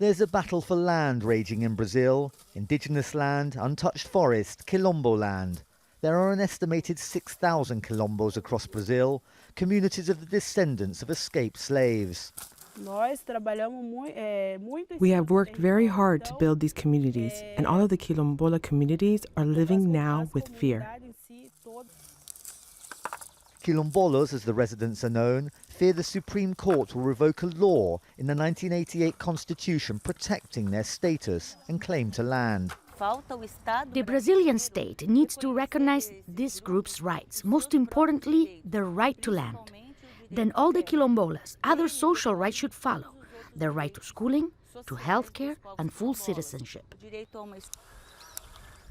There's a battle for land raging in Brazil. Indigenous land, untouched forest, Quilombo land. There are an estimated 6,000 Quilombos across Brazil, communities of the descendants of escaped slaves. We have worked very hard to build these communities, and all of the Quilombola communities are living now with fear. Quilombolas, as the residents are known, fear the Supreme Court will revoke a law in the 1988 Constitution protecting their status and claim to land. The Brazilian state needs to recognize this group's rights, most importantly, the right to land. Then all the Quilombolas' other social rights should follow, their right to schooling, to healthcare, and full citizenship.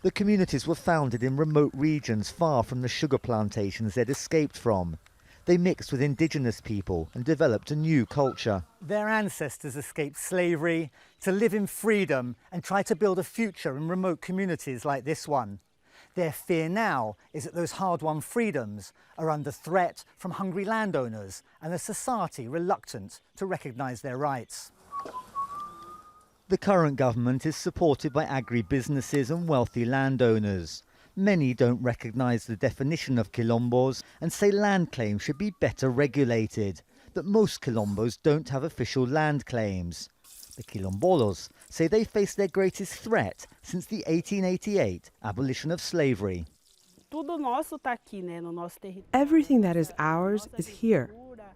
The communities were founded in remote regions far from the sugar plantations they'd escaped from. They mixed with indigenous people and developed a new culture. Their ancestors escaped slavery to live in freedom and try to build a future in remote communities like this one. Their fear now is that those hard-won freedoms are under threat from hungry landowners and a society reluctant to recognise their rights. The current government is supported by agri-businesses and wealthy landowners. Many don't recognise the definition of Quilombos and say land claims should be better regulated, that most Quilombos don't have official land claims. The Quilombolos say they face their greatest threat since the 1888 abolition of slavery. Everything that is ours is here.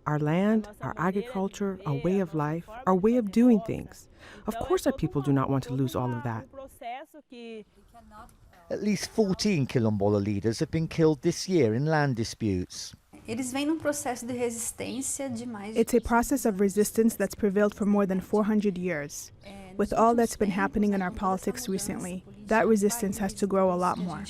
Our land, our agriculture, our way of life, our way of doing things. Of course our people do not want to lose all of that. At least 14 Quilombola leaders have been killed this year in land disputes. It's a process of resistance that's prevailed for more than 400 years. With all that's been happening in our politics recently, that resistance has to grow a lot more.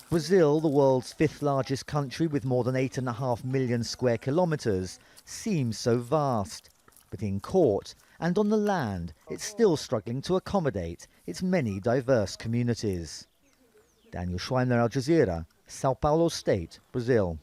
Brazil, the world's fifth largest country with more than 8.5 million square kilometres, seems so vast. But in court and on the land, it's still struggling to accommodate its many diverse communities. Daniel Schweiner, Al Jazeera, Sao Paulo State, Brazil.